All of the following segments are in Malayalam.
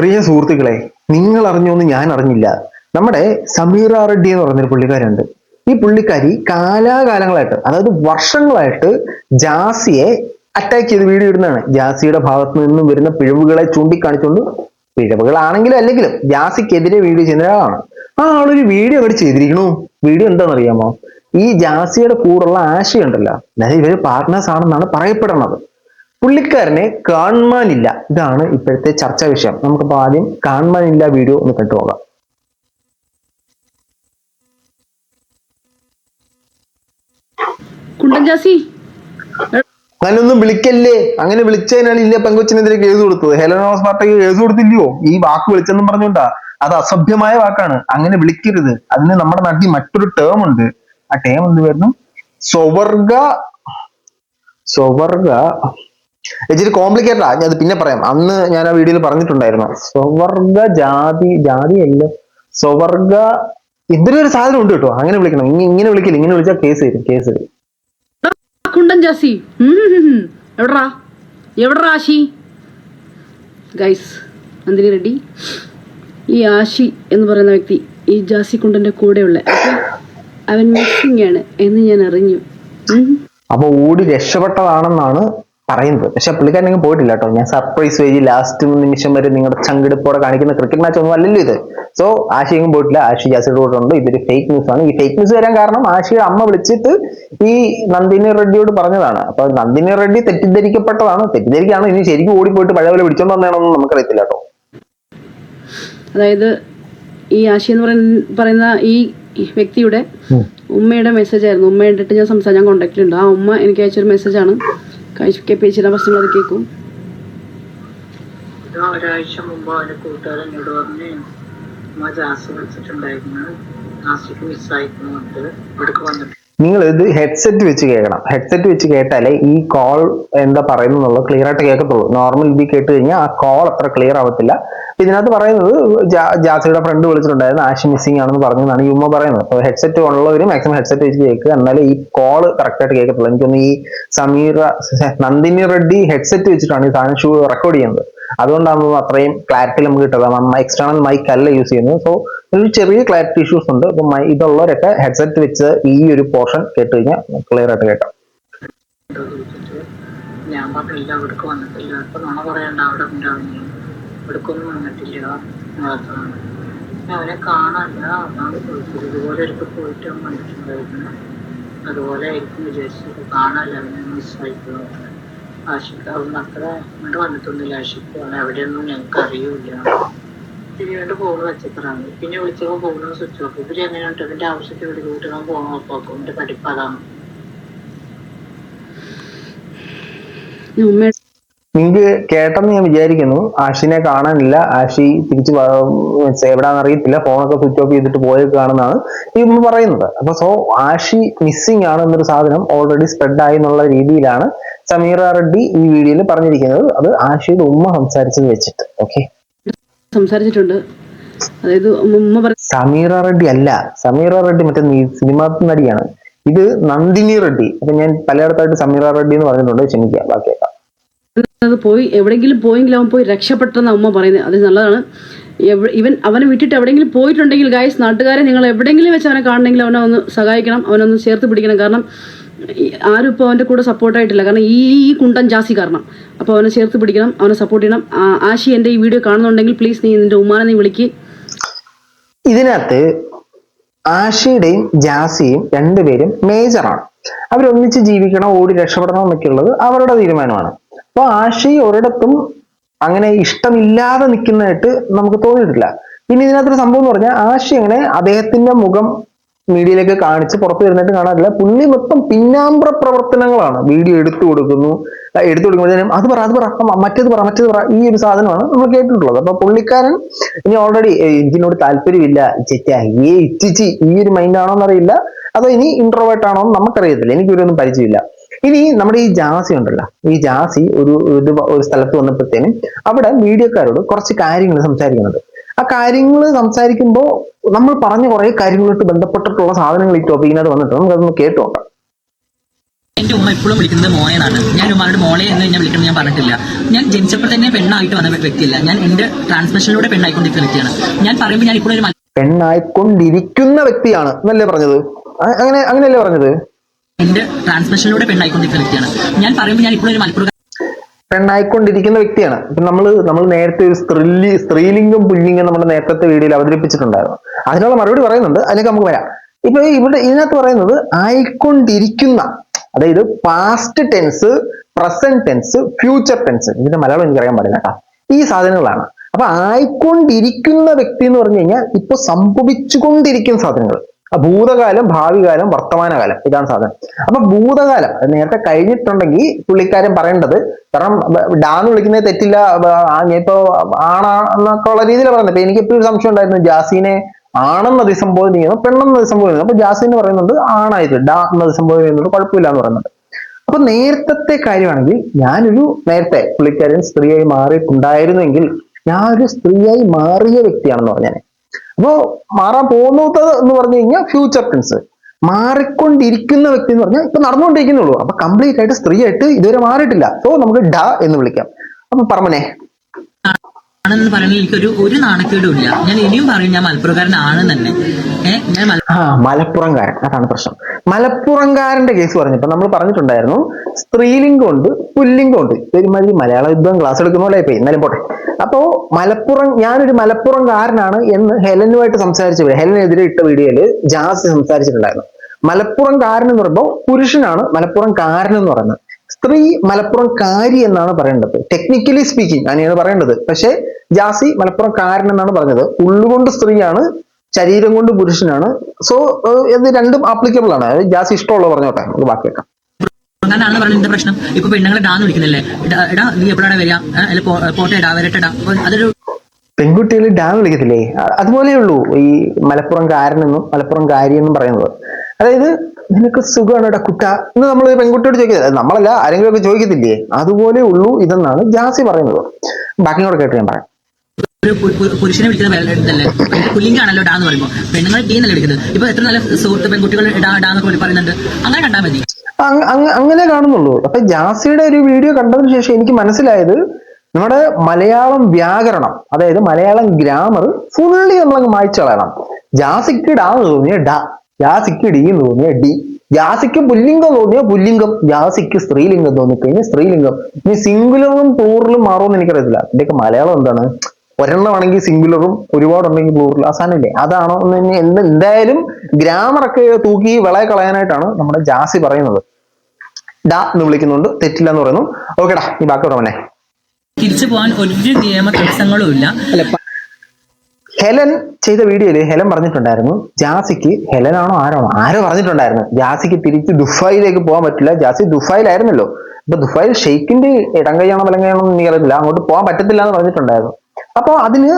പ്രിയ സുഹൃത്തുക്കളെ, നിങ്ങൾ അറിഞ്ഞോന്ന് ഞാൻ അറിഞ്ഞില്ല. നമ്മുടെ സമീറ റെഡ്ഡി എന്ന് പറഞ്ഞൊരു പുള്ളിക്കാരുണ്ട്. ഈ പുള്ളിക്കാരി കാലാകാലങ്ങളായിട്ട്, അതായത് വർഷങ്ങളായിട്ട് ജാസിയെ അറ്റാക്ക് ചെയ്ത് വീഡിയോ ഇടുന്നതാണ്. ജാസിയുടെ ഭാഗത്ത് നിന്നും വരുന്ന പിഴവുകളെ ചൂണ്ടിക്കാണിച്ചുകൊണ്ട്, പിഴവുകളാണെങ്കിലും അല്ലെങ്കിലും ജാസിക്കെതിരെ വീഡിയോ ചെയ്യുന്ന ഒരാളാണ്. ആ ആളൊരു വീഡിയോ അവിടെ ചെയ്തിരിക്കണു. വീഡിയോ എന്താണെന്നറിയാമോ? ഈ ജാസിയുടെ കൂടെയുള്ള ആശി ഉണ്ടല്ലോ, അതായത് ഇവര് പാർട്ട്നേഴ്സ് ആണെന്നാണ് പറയപ്പെടുന്നത്. പുള്ളിക്കാരനെ കാണാനില്ല, ഇതാണ് ഇപ്പോഴത്തെ ചർച്ചാ വിഷയം. നമുക്കിപ്പോ ആദ്യം കാണാനില്ല വീഡിയോ ഒന്ന് കണ്ടു നോക്കാം. അങ്ങനൊന്നും വിളിക്കല്ലേ, അങ്ങനെ വിളിച്ചതിനാണ് ഇല്ല പെങ്കൊച്ചിനെതിരെ കേസ് കൊടുത്തത്. ഹെലനോസ് പാർട്ടിക്ക് കേസ് കൊടുത്തില്ലയോ ഈ വാക്ക് വിളിച്ചെന്നും പറഞ്ഞുകൊണ്ടാ. അത് അസഭ്യമായ വാക്കാണ്, അങ്ങനെ വിളിക്കരുത്. അതിന് നമ്മുടെ നാട്ടിൽ മറ്റൊരു ടേം ഉണ്ട്. ആ ടേം എന്ത് വരുന്നു? സ്വവർഗ സ്വവർഗ ഇച്ചിരി കോംപ്ലിക്കേറ്റഡാ, ഞാൻ അത് പിന്നെ പറയാം. അന്ന് ഞാൻ ആ വീഡിയോയിൽ പറഞ്ഞിട്ടുണ്ടായിരുന്നു. സ്വവർഗ ജാതി അല്ല, സ്വവർഗ എന്തൊരു ഒരു സാധനം ഉണ്ട് കേട്ടോ. അങ്ങനെ വിളിക്കണം. ഇങ്ങനെ വിളിക്കില്ല, ഇങ്ങനെ വിളിച്ചാൽ കേസ് വരും. നന്ദിനി റെഡ്ഡി, ഈ ആശി എന്ന് പറയുന്ന വ്യക്തി ഈ ജാസി കുണ്ടന്റെ കൂടെയുള്ള അവൻ മിസ്സിംഗ് ആണ് എന്ന് ഞാൻ അറിഞ്ഞു. അപ്പൊ ഓടി രക്ഷപ്പെട്ടതാണെന്നാണ് പറയുന്നത്. പക്ഷെ പുള്ളിക്കാരനെങ്കിലും പോയിട്ടില്ല കേട്ടോ. ഞാൻ സർപ്രൈസ് വഴി ലാസ്റ്റ് നിമിഷം വരെ നിങ്ങളുടെ ചങ്കെടുപ്പോടെ കാണിക്കുന്ന ക്രിക്കറ്റ് മാച്ച് ഒന്നും അല്ലല്ലോ ഇത്. സോ ആശയെങ്കിലും പോയിട്ടില്ല, ആശി ജാസിയുടെ കൂടെ ഉണ്ട്. ഇതൊരു ഫേക്ക് ന്യൂസ് ആണ്. ഈ ഫേക്ക് ന്യൂസ് വരാൻ കാരണം ആശയുടെ അമ്മ വിളിച്ചിട്ട് ഈ നന്ദിനി റെഡ്ഡിയോട് പറഞ്ഞതാണ്. അപ്പൊ നന്ദിനി റെഡ്ഡി തെറ്റിദ്ധരിക്കുകയാണ്. ഇനി ശരിക്കും ഓടിപ്പോയിട്ട് പഴയ പോലെ പിടിച്ചോണ്ട് വന്നതാണോന്നും നമുക്കറിയത്തില്ല കേട്ടോ. അതായത് ഈ ആശി എന്ന് പറയുന്ന ഈ വ്യക്തിയുടെ ഉമ്മയുടെ മെസ്സേജ് ആയിരുന്നു. ഉമ്മ കണ്ടിട്ട് ഞാൻ കോണ്ടാക്റ്റിലുണ്ട്. ആ ഉമ്മ എനിക്ക് അയച്ചൊരു മെസ്സേജാണ്. പേജിന്റെ പ്രശ്നങ്ങൾ അത് കേൾക്കും. ഒരാഴ്ച മുമ്പ് അവന്റെ കൂട്ടുകാരൻ എന്നോട് പറഞ്ഞ് ജാസി വിളിച്ചിട്ടുണ്ടായിരുന്നു, ജാസിക്ക് മിസ്സായിക്കുന്നുണ്ട്, ഇവിടേക്ക് വന്നിട്ട്. നിങ്ങൾ ഇത് ഹെഡ്സെറ്റ് വെച്ച് കേൾക്കണം. ഹെഡ്സെറ്റ് വെച്ച് കേട്ടാലേ ഈ കോൾ എന്താ പറയുന്നത് ക്ലിയർ ആയിട്ട് കേൾക്കത്തുള്ളൂ. നോർമൽ ഇതിൽ കേട്ട് കഴിഞ്ഞാൽ ആ കോൾ അത്ര ക്ലിയർ ആവത്തില്ല. ഇതിനകത്ത് പറയുന്നത് ജാസിയുടെ ഫ്രണ്ട് വിളിച്ചിട്ടുണ്ടായിരുന്നു, ആശി മിസ്സിംഗ് ആണെന്ന് പറഞ്ഞതാണ് ഈ ഉമ്മ പറയുന്നത്. അപ്പോൾ ഹെഡ്സെറ്റ് ഉള്ളവര് മാക്സിമം ഹെഡ്സെറ്റ് വെച്ച് കേൾക്കുക, എന്നാലേ ഈ കോള് കറക്റ്റ് ആയിട്ട് കേൾക്കത്തുള്ളൂ. എനിക്കൊന്ന് ഈ നന്ദിനി റെഡ്ഡി ഹെഡ്സെറ്റ് വെച്ചിട്ടാണ് ഈ സാധനം റെക്കോർഡ് ചെയ്യുന്നത്. അതുകൊണ്ടാണ് അത്രയും ക്ലാരിറ്റി നമുക്ക് കിട്ടുന്നത്. എക്സ്റ്റേണൽ മൈക്ക് അല്ല യൂസ് ചെയ്യുന്നത്. സോ ഒരു ചെറിയ ക്ലാരിറ്റി ഇഷ്യൂസ് ഉണ്ട്. അപ്പൊ ഇതുള്ളവരൊക്കെ ഹെഡ്സെറ്റ് വെച്ച് ഈ ഒരു പോർഷൻ കേട്ട് കഴിഞ്ഞാൽ ക്ലിയർ ആയിട്ട് കേട്ടോ. ഞാൻ പറഞ്ഞില്ല, ഇവിടേക്ക് വന്നിട്ടില്ല. ഇപ്പൊ നുണ പറയണ്ട, അവിടെ ഉണ്ടാവുന്നു, ഇവിടേക്കൊന്നും വന്നിട്ടില്ല. അവനെ കാണാനില്ല, അതാണ് ചോദിച്ചത്. ഇതുപോലെ ഒരിക്കൽ പോയിട്ട് അവൻ വന്നിട്ടുണ്ടായിരുന്നു, അതുപോലെ ആയിരിക്കും വിചാരിച്ചത്. കാണാനില്ല, അവനെ മിസ്സായിപ്പോയി. ആഷിക്ക് അവൻ അത്ര ഇങ്ങോട്ട് വന്നിട്ടൊന്നുമില്ല. ആഷിക്ക് അവൻ എവിടെയൊന്നും ഞങ്ങൾക്ക് അറിയൂല. പിന്നീട് ഫോൺ വെച്ചപ്പോഴാണ്, പിന്നെ വിളിച്ചപ്പോൾ ഫോണ് സ്വിച്ച് ഓഫ്. ഇവര് എങ്ങനെയാണ് ഇതിന്റെ ആവശ്യത്തിൽ വീട്ടിൽ ഫോൺ ഓഫ് ആക്കും. എന്റെ പഠിപ്പ് അതാണ്. നിങ്ങൾക്ക് കേട്ടെന്ന് ഞാൻ വിചാരിക്കുന്നു. ആഷിനെ കാണാനില്ല, ആഷി തിരിച്ച് എവിടാന്ന് അറിയത്തില്ല, ഫോണൊക്കെ സ്വിച്ച് ഓഫ് ചെയ്തിട്ട് പോയേക്കാണെന്നാണ് ഈ ഉമ്മ പറയുന്നത്. അപ്പൊ സോ ആഷി മിസ്സിംഗ് ആണ് എന്നൊരു സാധനം ഓൾറെഡി സ്പ്രെഡ് ആയി എന്നുള്ള രീതിയിലാണ് സമീറ റെഡ്ഡി ഈ വീഡിയോയിൽ പറഞ്ഞിരിക്കുന്നത്. അത് ആഷിയുടെ ഉമ്മ സംസാരിച്ചത് വെച്ചിട്ട്. ഓക്കെ, സംസാരിച്ചിട്ടുണ്ട്. അതായത് സമീറ റെഡ്ഡി അല്ല, സമീറ റെഡ്ഡി മറ്റേ സിനിമാ നടിയാണ്. ഇത് നന്ദിനി റെഡ്ഡി. അപ്പൊ ഞാൻ പലയിടത്തായിട്ട് സമീറ റെഡ്ഡി എന്ന് പറഞ്ഞിട്ടുണ്ട്, ക്ഷമിക്കുക. ബാക്കിയേക്കാം. പോയി എവിടെയെങ്കിലും പോയെങ്കിലും അവൻ പോയി രക്ഷപ്പെട്ടെന്ന ഉമ്മ പറയുന്നത്. അത് നല്ലതാണ്. അവനെ വിട്ടിട്ട് എവിടെയെങ്കിലും പോയിട്ടുണ്ടെങ്കിൽ ഗായ്സ്, നാട്ടുകാരെ നിങ്ങൾ എവിടെയെങ്കിലും വെച്ച് അവനെ കാണണമെങ്കിൽ അവനെ ഒന്ന് സഹായിക്കണം, അവനൊന്ന് ചേർത്ത് പിടിക്കണം. കാരണം ആരും ഇപ്പോൾ അവൻ്റെ കൂടെ സപ്പോർട്ടായിട്ടില്ല. കാരണം ഈ കുണ്ടൻ ജാസി കാരണം. അപ്പോൾ അവനെ ചേർത്ത് പിടിക്കണം, അവനെ സപ്പോർട്ട് ചെയ്യണം. ആശി എൻ്റെ ഈ വീഡിയോ കാണുന്നുണ്ടെങ്കിൽ പ്ലീസ് നീ നിന്റെ ഉമ്മാനെ നീ വിളിക്ക്. ഇതിനകത്ത് ആഷിയുടെയും ജാസിയും രണ്ടുപേരും മേജറാണ്. അവരൊന്നിച്ച് ജീവിക്കണം, ഓടി രക്ഷപ്പെടണം എന്നൊക്കെ ഉള്ളത് അവരുടെ തീരുമാനമാണ്. അപ്പൊ ആഷി ഒരിടത്തും അങ്ങനെ ഇഷ്ടമില്ലാതെ നിൽക്കുന്നതായിട്ട് നമുക്ക് തോന്നിയിട്ടില്ല. പിന്നെ ഇതിനകത്തൊരു സംഭവം എന്ന് പറഞ്ഞാൽ ആഷി അങ്ങനെ അദ്ദേഹത്തിന്റെ മുഖം മീഡിയയിലേക്ക് കാണിച്ച് പുറത്തു വരുന്നിട്ട് കാണാറില്ല. പുള്ളി മൊത്തം പിന്നാമ്പുറ പ്രവർത്തനങ്ങളാണ്. വീഡിയോ എടുത്തു കൊടുക്കുമ്പോഴത്തേനും അത് പറ മറ്റേത് പറ ഈ ഒരു സാധനമാണ് നമ്മൾ കേട്ടിട്ടുള്ളത്. അപ്പൊ പുള്ളിക്കാരൻ ഇനി ഓൾറെഡി ഇതിനോട് താല്പര്യമില്ല, ഇച്ചിച്ചി ഈ ഒരു മൈൻഡ് ആണോ എന്നറിയില്ല, അതോ ഇനി ഇൻട്രോവേർട്ട് ആണോ എന്ന് നമുക്കറിയത്തില്ല. എനിക്കിവരൊന്നും പരിചയമില്ല. ഇനി നമ്മുടെ ഈ ജാസി ഉണ്ടല്ലോ, ഈ ജാസി ഒരു സ്ഥലത്ത് വന്നപ്പോഴത്തേനും അവിടെ മീഡിയക്കാരോട് കുറച്ച് കാര്യങ്ങൾ സംസാരിക്കുന്നുണ്ട്. ആ കാര്യങ്ങൾ സംസാരിക്കുമ്പോൾ നമ്മൾ പറഞ്ഞ കുറെ കാര്യങ്ങളായിട്ട് ബന്ധപ്പെട്ടിട്ടുള്ള സാധനങ്ങൾ ഈ ടോപ്പിക്കിനകത്ത് വന്നിട്ട് നമുക്കതൊന്ന് കേട്ടു നോക്കാം. എന്റെ ഉമ്മ എപ്പോഴും വിളിക്കുന്നത് മോനെ എന്നാണ്. ഞാൻ ഉമ്മയുടെ മോളെ എന്ന് ഞാൻ വിളിക്കണം ഞാൻ പറഞ്ഞിട്ടില്ല. ഞാൻ ജനിച്ചപ്പോൾ തന്നെ പെണ്ണായിട്ട് വന്ന വ്യക്തിയല്ല. ഞാൻ എന്റെ ട്രാൻസ്മിഷനിലൂടെ പെണ്ണായിക്കൊണ്ടിരിക്കുന്ന വ്യക്തിയാണ്. ഞാൻ പറയുമ്പോൾ ഞാൻ ഇപ്പോഴും ഒരു പെണ്ണായിക്കൊണ്ടിരിക്കുന്ന വ്യക്തിയാണ് എന്നല്ലേ പറഞ്ഞത്? അങ്ങനെയല്ലേ പറഞ്ഞത്? എന്റെ ട്രാൻസ്മിഷനിലൂടെ പെണ്ണായിക്കൊണ്ടിരിക്കുന്ന വ്യക്തിയാണ്. ഞാൻ പറയുമ്പോൾ ഞാൻ ഇപ്പോഴും ഒരു മലപ്പുറം പെണ്ണായിക്കൊണ്ടിരിക്കുന്ന വ്യക്തിയാണ്. ഇപ്പൊ നമ്മൾ നേരത്തെ ഒരു സ്ത്രീലിംഗം പുല്ലിംഗം നമ്മുടെ നേരത്തെ വീഡിയോയിൽ അവതരിപ്പിച്ചിട്ടുണ്ടായിരുന്നു. അതിനുള്ള മറുപടി പറയുന്നുണ്ട്, അതിലേക്ക് നമുക്ക് വരാം. ഇപ്പൊ ഇതിനകത്ത് പറയുന്നത് ആയിക്കൊണ്ടിരിക്കുന്ന, അതായത് past tense, present tense, future tense. ഇതിന്റെ മലയാളം എനിക്കറിയാൻ പാടില്ല കേട്ടോ. ഈ സാധനങ്ങളാണ്. അപ്പൊ ആയിക്കൊണ്ടിരിക്കുന്ന വ്യക്തി എന്ന് പറഞ്ഞു കഴിഞ്ഞാൽ ഇപ്പൊ സംഭവിച്ചുകൊണ്ടിരിക്കുന്ന സാധനങ്ങൾ. ഭൂതകാലം, ഭാവികാലം, വർത്തമാനകാലം, ഇതാണ് സാധനം. അപ്പൊ ഭൂതകാലം നേരത്തെ കഴിഞ്ഞിട്ടുണ്ടെങ്കിൽ പുള്ളിക്കാരൻ പറയേണ്ടത്, കാരണം ഡാന്ന് വിളിക്കുന്നത് തെറ്റില്ല, ഇപ്പൊ ആണെന്നൊക്കെ ഉള്ള രീതിയിലാണ് പറയുന്നത്. ഇപ്പൊ എനിക്ക് എപ്പോഴും ഒരു സംശയം ഉണ്ടായിരുന്നു, ജാസീനെ ആണെന്ന് അഭിസംബോധന ചെയ്യുന്നു, പെണ്ണെന്ന് അഭിസംബോധന ചെയ്യുന്നു. അപ്പൊ ജാസീന് പറയുന്നുണ്ട് ആണായത്, ഡാ എന്ന് അഭിസംബോധന ചെയ്യുന്നുണ്ട്, കുഴപ്പമില്ല എന്ന് പറയുന്നുണ്ട്. അപ്പൊ നേരത്തെ കാര്യമാണെങ്കിൽ നേരത്തെ പുള്ളിക്കാരൻ സ്ത്രീയായി മാറിയിട്ടുണ്ടായിരുന്നെങ്കിൽ ഞാനൊരു സ്ത്രീയായി മാറിയ വ്യക്തിയാണെന്ന് പറഞ്ഞാൽ. അപ്പോ മാറാൻ പോകുന്നത് എന്ന് പറഞ്ഞു കഴിഞ്ഞാൽ ഫ്യൂച്ചർ ടെൻസ്. മാറിക്കൊണ്ടിരിക്കുന്ന വ്യക്തി എന്ന് പറഞ്ഞാൽ ഇപ്പൊ നടന്നുകൊണ്ടിരിക്കുന്നുള്ളൂ. അപ്പൊ കംപ്ലീറ്റ് ആയിട്ട് സ്ത്രീ ആയിട്ട് ഇതുവരെ മാറിയിട്ടില്ല. സോ നമുക്ക് ഡ എന്ന് വിളിക്കാം. അപ്പൊ പറഞ്ഞേ ആണെന്ന് പറയുന്നത് എനിക്ക് ഒരു നാണക്കേടും ഇല്ല. ഞാൻ ഇനിയും പറയും ഞാൻ മലപ്പുറക്കാരനാണെന്ന് തന്നെ. ഞാൻ മലപ്പുറംകാരൻ, അതാണ് പ്രശ്നം. മലപ്പുറംകാരന്റെ കേസ് പറഞ്ഞപ്പോ നമ്മൾ പറഞ്ഞിട്ടുണ്ടായിരുന്നു സ്ത്രീലിംഗം ഉണ്ട്, പുല്ലിംഗം ഉണ്ട്. ഒരുമാതിരി മലയാള യുദ്ധം ക്ലാസ് എടുക്കുന്ന പോലെ ഇപ്പൊ എന്നാലും പോട്ടെ. അപ്പോ ഞാനൊരു മലപ്പുറംകാരനാണ് എന്ന് ഹെലനുമായിട്ട് ഹെലനെതിരെ ഇട്ട വീഡിയോയില് ജാസി സംസാരിച്ചിട്ടുണ്ടായിരുന്നു. മലപ്പുറംകാരൻ എന്ന് പറയുമ്പോൾ പുരുഷനാണ് മലപ്പുറംകാരൻ എന്ന് പറയുന്നത്. സ്ത്രീ മലപ്പുറംകാരി എന്നാണ് പറയേണ്ടത്. ടെക്നിക്കലി സ്പീക്കിംഗ് അങ്ങനെയാണ് പറയേണ്ടത്. പക്ഷെ ജാസി മലപ്പുറംകാരൻ എന്നാണ് പറഞ്ഞത്. ഉള്ളുകൊണ്ട് സ്ത്രീയാണ്, ശരീരം കൊണ്ട് പുരുഷനാണ്. സോ ഇത് രണ്ടും ആപ്ലിക്കബിൾ ആണ്. ജാസി ഇഷ്ടമുള്ളത് പറഞ്ഞോട്ടെ, നമുക്ക് ബാക്കി വെക്കാം. ാണ് പറഞ്ഞ പ്രശ്നം. ഇപ്പൊ പെണ്ണുങ്ങളെ ഡാന്ന് വിളിക്കുന്നില്ലേ, എടാ നീ എപ്പോഴാണ് വരിക, പോട്ടെ ഡാ വരട്ടെടാ. അതൊരു പെൺകുട്ടികൾ ഡാ വിളിക്കത്തില്ലേ, അതുപോലെയേ ഉള്ളൂ ഈ മലപ്പുറംകാരനെന്നും മലപ്പുറംകാരി എന്നും പറയുന്നത്. അതായത് നിനക്ക് സുഖമാണ് ഇടാ കുട്ട എന്ന് നമ്മൾ പെൺകുട്ടിയോട് ചോദിക്കുന്നത്, നമ്മളല്ല ആരെങ്കിലും ഒക്കെ ചോദിക്കത്തില്ലേ, അതുപോലെ ഉള്ളൂ ഇതെന്നാണ് ജാസി പറയുന്നത്. ബാക്കി കൂടെ കേട്ട് ഞാൻ പറയാം. ഒരു പുരുഷനെ വിളിക്കുന്ന ഇതല്ലേ, പുല്ലിംഗാണല്ലോ ഡാന്ന് പറയുമ്പോൾ, പെണ്ണുങ്ങൾ ഡീ എന്നല്ലേ വിളിക്കുന്നത്. ഇപ്പൊ എത്ര നല്ല സുഹൃത്ത് പെൺകുട്ടികൾ ഡാന്നൊക്കെ പറയുന്നുണ്ട്. അങ്ങനെ കണ്ടാൽ മതി, അങ്ങനെ കാണുന്നുള്ളൂ. അപ്പൊ ജാസിയുടെ ഒരു വീഡിയോ കണ്ടതിന് ശേഷം എനിക്ക് മനസ്സിലായത് നമ്മുടെ മലയാളം വ്യാകരണം, അതായത് മലയാളം ഗ്രാമർ ഫുള്ളി നമ്മളങ്ങ് മായ്ച്ചു കളയണം. ജാസിക്ക് ഡാ എന്ന് തോന്നിയ ഡ, ജാസിക്ക് ഡി എന്ന് തോന്നിയ ഡി, ജാസിക്ക് പുല്ലിംഗം തോന്നിയ പുല്ലിംഗം, ജാസിക്ക് സ്ത്രീലിംഗം തോന്നിക്കഴിഞ്ഞാൽ സ്ത്രീലിംഗം. ഇനി സിംഗുലറും പ്ലൂറലും മാറുമെന്ന് എനിക്കറിയത്തില്ല. ഇതിന്റെയൊക്കെ മലയാളം എന്താണ്? ഒരെണ്ണമാണെങ്കിൽ സിംഗുലറും ഒരുപാടുണ്ടെങ്കിൽ പ്ലൂറലും. അവസാനമില്ലേ അതാണോ എന്ന് എന്തായാലും ഗ്രാമറൊക്കെ തൂക്കി വിളയെ കളയാനായിട്ടാണ് നമ്മുടെ ജാസി പറയുന്നത്. ഡാ എന്ന് വിളിക്കുന്നുണ്ട്, തെറ്റില്ല എന്ന് പറയുന്നു. ഓക്കെടാ, ഈ ബാക്കി പറഞ്ഞേ. തിരിച്ചു പോകാൻ ഒരു നിയമ തടസ്സങ്ങളും ഇല്ല. ഹെലൻ ചെയ്ത വീഡിയോയില് ഹെലൻ പറഞ്ഞിട്ടുണ്ടായിരുന്നു ജാസിക്ക്, ഹെലനാണോ ആരോ പറഞ്ഞിട്ടുണ്ടായിരുന്നു ജാസിക്ക് തിരിച്ച് ദുബായിലേക്ക് പോകാൻ പറ്റില്ല. ജാസി ദുബായിലായിരുന്നല്ലോ. ഇപ്പൊ ദുബായിൽ ഷെയ്ഖിന്റെ ഇടം കൈയാണോ വലം കൈയാണോ എന്ന് എനിക്കറിയത്തില്ല, അങ്ങോട്ട് പോകാൻ പറ്റത്തില്ല എന്ന് പറഞ്ഞിട്ടുണ്ടായിരുന്നു. അപ്പൊ അതിന്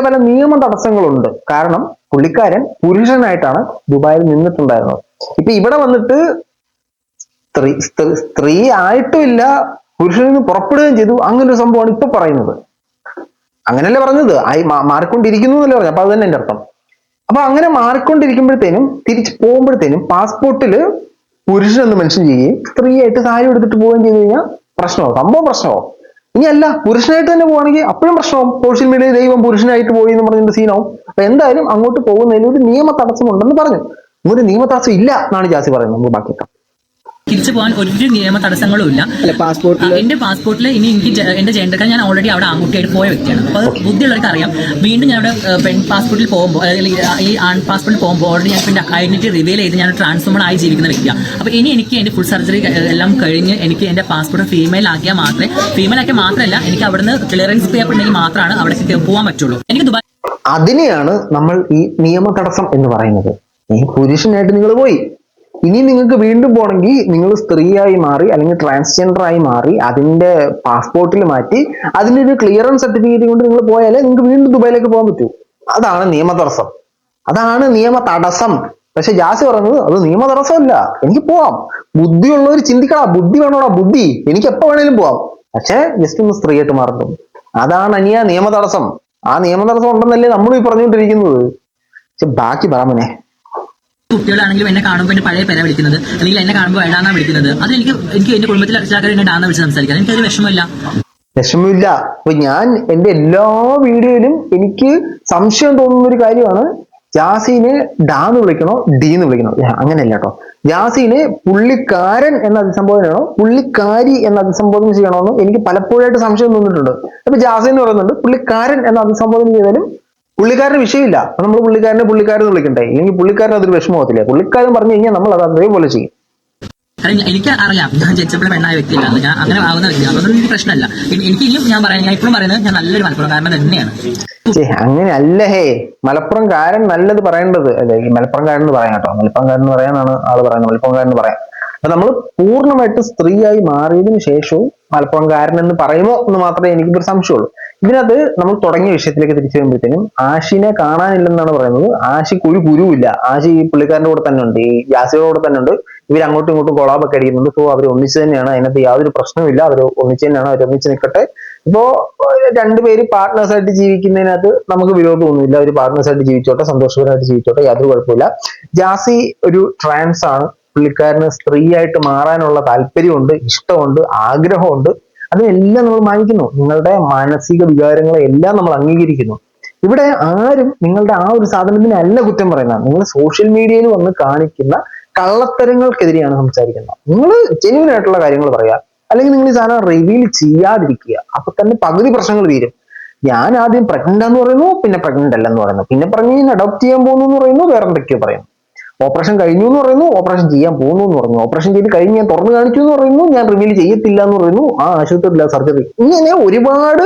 പല നിയമ തടസ്സങ്ങളുണ്ട്. കാരണം പുള്ളിക്കാരൻ പുരുഷനായിട്ടാണ് ദുബായിൽ നിന്നിട്ടുണ്ടായിരുന്നത്. ഇപ്പൊ ഇവിടെ വന്നിട്ട് സ്ത്രീ ആയിട്ടുമില്ല, പുരുഷനിൽ നിന്ന് പുറപ്പെടുകയും ചെയ്തു. അങ്ങനെ ഒരു സംഭവമാണ് ഇപ്പൊ പറയുന്നത്. അങ്ങനെയല്ലേ പറഞ്ഞത്, മാറിക്കൊണ്ടിരിക്കുന്നു എന്നല്ലേ പറഞ്ഞു. അപ്പൊ അത് തന്നെ എന്റെ അർത്ഥം. അപ്പൊ അങ്ങനെ മാറിക്കൊണ്ടിരിക്കുമ്പോഴത്തേനും തിരിച്ചു പോകുമ്പോഴത്തേനും പാസ്പോർട്ടില് പുരുഷനെന്ന് മെൻഷൻ ചെയ്യുകയും സ്ത്രീയായിട്ട് സാരി എടുത്തിട്ട് പോവുകയും ചെയ്ത് കഴിഞ്ഞാൽ പ്രശ്നമാവും, സംഭവം പ്രശ്നമാവും. ഇനി അല്ല പുരുഷനായിട്ട് തന്നെ പോവാണെങ്കിൽ അപ്പോഴും പ്രശ്നമാവും. സോഷ്യൽ മീഡിയയിൽ ദൈവം പുരുഷനായിട്ട് പോയി എന്ന് പറഞ്ഞിട്ട് സീനാവും. അപ്പൊ എന്തായാലും അങ്ങോട്ട് പോകുന്നതിന് ഒരു നിയമ തടസ്സം ഉണ്ടെന്ന് പറഞ്ഞു. ഒരു നിയമ തടസ്സം ഇല്ല എന്നാണ് ജാസി പറയുന്നത്. നമുക്ക് ബാക്കിയേക്കാം. തിരിച്ചു പോകാൻ ഒരു നിയമ തടസ്സങ്ങളും ഇല്ല. എന്റെ പാസ്പോർട്ടിൽ ഇനി എനിക്ക് എന്റെ ജെൻഡർ ഞാൻ ഓൾറെഡി അവിടെ ആൺകുട്ടിയായിട്ട് പോയ വ്യക്തിയാണ്. അപ്പൊ ബുദ്ധിയുള്ളവർക്ക് അറിയാം. വീണ്ടും ഞാൻ അവിടെ പെൺ പാസ്പോർട്ടിൽ പോകുമ്പോൾ, ഈ ആൺ പാസ്പോർട്ടിൽ പോകുമ്പോൾ ഓൾറെഡി ഞാൻ എന്റെ ഐഡന്റിറ്റി റിവീൽ ചെയ്ത് ഞാൻ ട്രാൻസ്ഫോമർ ആയി ജീവിക്കുന്ന വ്യക്തിയാണ്. അപ്പൊ ഇനി എനിക്ക് എന്റെ ഫുൾ സർജറി എല്ലാം കഴിഞ്ഞ് എനിക്ക് എന്റെ പാസ്പോർട്ട് ഫീമെയിൽ ആക്കിയാൽ മാത്രമല്ല എനിക്ക് അവിടുന്ന് ക്ലിയറൻസ് പേപ്പർ ഉണ്ടെങ്കിൽ മാത്രമാണ് അവിടെ പോകാൻ പറ്റുള്ളൂ. എനിക്ക് ദുബായ് അതിനെയാണ് നമ്മൾ ഈ നിയമ തടസ്സം എന്ന് പറയുന്നത്. ഈ പുരുഷനായിട്ട് നിങ്ങൾ പോയി, ഇനി നിങ്ങൾക്ക് വീണ്ടും പോകണമെങ്കിൽ നിങ്ങൾ സ്ത്രീയായി മാറി അല്ലെങ്കിൽ ട്രാൻസ്ജെൻഡർ ആയി മാറി അതിന്റെ പാസ്പോർട്ടിൽ മാറ്റി അതിന്റെ ഒരു ക്ലിയറൻസ് സർട്ടിഫിക്കറ്റ് കൊണ്ട് നിങ്ങൾ പോയാലേ നിങ്ങൾക്ക് വീണ്ടും ദുബായിലേക്ക് പോകാൻ പറ്റൂ. അതാണ് നിയമ തടസ്സം, അതാണ് നിയമ തടസ്സം. പക്ഷെ ജാസി പറയുന്നത് അത് നിയമ തടസ്സമല്ല, എനിക്ക് പോവാം. ബുദ്ധിയുള്ളവർ ചിന്തിക്കടാ, ബുദ്ധി വേണോടാ, ബുദ്ധി, എനിക്ക് എപ്പോ വേണേലും പോവാം. പക്ഷെ ജസ്റ്റ് ഒന്ന് സ്ത്രീയായിട്ട് മാറുന്നു. അതാണ് അനിയ നിയമ തടസ്സം. ആ നിയമ തടസ്സം ഉണ്ടെന്നല്ലേ നമ്മൾ ഈ പറഞ്ഞുകൊണ്ടിരിക്കുന്നത്. പക്ഷെ ബാക്കി പറയാമനെ കുട്ടികളാണെങ്കിലും എന്നെ കാണുമ്പോൾ എന്റെ പഴയ പേരെ വിളിക്കുന്നത്, അല്ലെങ്കിൽ എന്നെ കാണുമ്പോൾ എടാന്നാ വിളിക്കുന്നത്. അത് എനിക്ക് എന്റെ കുടുംബത്തിലെ ആൾക്കാർ എന്നെ ഡാന്ന വിളിച്ച് സംസാരിക്കാം. എനിക്കത് വിഷമമില്ല. അപ്പൊ ഞാൻ എന്റെ എല്ലാ വീഡിയോയിലും എനിക്ക് സംശയം തോന്നുന്ന ഒരു കാര്യമാണ്, ജാസീനെ ഡാന്ന് വിളിക്കണോ ഡീന്ന് വിളിക്കണോ? അങ്ങനെയല്ല കേട്ടോ. ജാസീനെ പുള്ളിക്കാരൻ എന്ന അഭിസംബോധനയാണോ പുള്ളിക്കാരി എന്ന അഭിസംബോധന ചെയ്യണമെന്ന് എനിക്ക് പലപ്പോഴായിട്ട് സംശയം തോന്നിയിട്ടുണ്ട്. അപ്പൊ ജാസീൻ പറയുന്നുണ്ട് പുള്ളിക്കാരൻ എന്ന അഭിസംബോധന ചെയ്താലും പുള്ളിക്കാരന് വിഷയമില്ല. അപ്പൊ നമ്മൾ പുള്ളിക്കാരൻ വിളിക്കണ്ടേ? ഇല്ലെങ്കിൽ പുള്ളിക്കാരൻ അതൊരു വിഷമമാകത്തില്ല. പുള്ളിക്കാരൻ പറഞ്ഞു കഴിഞ്ഞാൽ നമ്മൾ അത് അതേപോലെ ചെയ്യും. എനിക്ക് അറിയാം, ഞാൻ ജനിച്ചപ്പോൾ പെണ്ണായ വ്യക്തിയല്ല, ഞാൻ അങ്ങനെ ആവുന്ന വ്യക്തിയാണ്. അതൊന്നും എനിക്ക് പ്രശ്നമല്ല. എനിക്ക് ഇനിയും ഞാൻ ഇപ്പോഴും പറയുന്നത് ഞാൻ നല്ലൊരു മലപ്പുറംകാരൻ തന്നെയാണ്. അങ്ങനെ അല്ല. മലപ്പുറംകാരൻ നല്ലത് പറയേണ്ടത് അല്ലെ? ഈ മലപ്പുറംകാരൻ എന്ന് പറയാം കേട്ടോ. മലപ്പുറംകാരൻ എന്ന് പറയാനാണ് ആള് പറയുന്നത്. മലപ്പുറംകാരൻ എന്ന് പറയാം. അപ്പൊ നമ്മൾ പൂർണ്ണമായിട്ട് സ്ത്രീയായി മാറിയതിനു ശേഷവും മലപ്പുറംകാരൻ എന്ന് പറയുമോ എന്ന് മാത്രമേ എനിക്കൊരു സംശയമുള്ളൂ. ഇതിനകത്ത് നമ്മൾ തുടങ്ങിയ വിഷയത്തിലേക്ക് തിരിച്ചു വരുമ്പോഴത്തേനും ആഷിനെ കാണാനില്ലെന്നാണ് പറയുന്നത്. ആഷിക്ക് ഒരു ഗുരുവില്ല. ആഷി ഈ പുള്ളിക്കാരന്റെ കൂടെ തന്നെ ഉണ്ട്, ഈ ജാസിയുടെ കൂടെ തന്നെ ഉണ്ട്. ഇവർ അങ്ങോട്ടും ഇങ്ങോട്ടും കൊളാബൊക്കെ അടിക്കുന്നുണ്ട്. സോ അവർ ഒന്നിച്ച് തന്നെയാണ്. അതിനകത്ത് യാതൊരു പ്രശ്നവുമില്ല. അവർ ഒന്നിച്ച് തന്നെയാണ്. അവർ ഒന്നിച്ച് നിൽക്കട്ടെ. ഇപ്പോ രണ്ടുപേര് പാർട്ട്നേഴ്സ് ആയിട്ട് ജീവിക്കുന്നതിനകത്ത് നമുക്ക് വിരോധമൊന്നുമില്ല. ഒരു പാർട്ട്നേഴ്സ് ആയിട്ട് ജീവിച്ചോട്ടെ, സന്തോഷകരമായിട്ട് ജീവിച്ചോട്ടെ, യാതൊരു കുഴപ്പമില്ല. ജാസി ഒരു ട്രാൻസ് ആണ്. പുള്ളിക്കാരന് സ്ത്രീയായിട്ട് മാറാനുള്ള താല്പര്യമുണ്ട്, ഇഷ്ടമുണ്ട്, ആഗ്രഹമുണ്ട്. അതിനെല്ലാം നമ്മൾ മാനിക്കുന്നു. നിങ്ങളുടെ മാനസിക വികാരങ്ങളെ എല്ലാം നമ്മൾ അംഗീകരിക്കുന്നു. ഇവിടെ ആരും നിങ്ങളുടെ ആ ഒരു സാധനത്തിന് അല്ല കുറ്റം പറയുന്നത്. നിങ്ങൾ സോഷ്യൽ മീഡിയയിൽ വന്ന് കാണിക്കുന്ന കള്ളത്തരങ്ങൾക്കെതിരെയാണ് സംസാരിക്കുന്നത്. നിങ്ങൾ ജെന്യൂൻ ആയിട്ടുള്ള കാര്യങ്ങൾ പറയാ, അല്ലെങ്കിൽ നിങ്ങൾ ഈ സാധനം റിവീൽ ചെയ്യാതിരിക്കുക. അപ്പൊ തന്നെ പകുതി പ്രശ്നങ്ങൾ തീരും. ഞാൻ ആദ്യം പ്രഗ്നന്റ് എന്ന് പറയുന്നു, പിന്നെ പ്രഗ്നന്റ് അല്ലെന്ന് പറയുന്നു, പിന്നെ പറഞ്ഞു അഡോപ്റ്റ് ചെയ്യാൻ പോകുന്നു എന്ന് പറയുന്നു, വേറെ എന്തൊക്കെയോ പറയുന്നു. ഓപ്പറേഷൻ കഴിഞ്ഞു എന്ന് പറയുന്നു, ഓപ്പറേഷൻ ചെയ്യാൻ പോകുന്നു എന്ന് പറഞ്ഞു, ഓപ്പറേഷൻ ചെയ്ത് കഴിഞ്ഞ് ഞാൻ തുറന്നു കാണിച്ചു എന്ന് പറയുന്നു, ഞാൻ റിവീൽ ചെയ്യത്തില്ല എന്ന് പറയുന്നു, ആ ആശുപത്രിയില്ല സർജറി. ഇങ്ങനെ ഒരുപാട്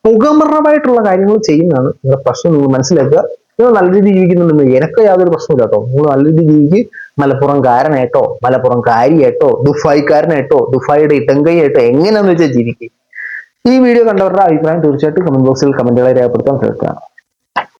മുഖമറമായിട്ടുള്ള കാര്യങ്ങൾ ചെയ്യുന്നതാണ് നിങ്ങളുടെ പ്രശ്നം. നിങ്ങൾ മനസ്സിലാക്കുക. നിങ്ങൾ നല്ല രീതിയിൽ ജീവിക്കുന്നുണ്ടെന്ന് എനിക്ക് യാതൊരു പ്രശ്നമില്ല കേട്ടോ. നിങ്ങൾ നല്ല രീതിയിൽ ജീവിക്ക്. മലപ്പുറംകാരനായിട്ടോ മലപ്പുറംകാരിയായിട്ടോ ദുഫായിക്കാരനായിട്ടോ ദുഫായിയുടെ ഇടങ്കയായിട്ടോ എങ്ങനെയാന്ന് വെച്ചാൽ ജീവിക്കുക. ഈ വീഡിയോ കണ്ടവരുടെ അഭിപ്രായം തീർച്ചയായിട്ടും കമന്റ് ബോക്സിൽ കമന്റുകളെ രേഖപ്പെടുത്താൻ ശ്രമിക്കുക.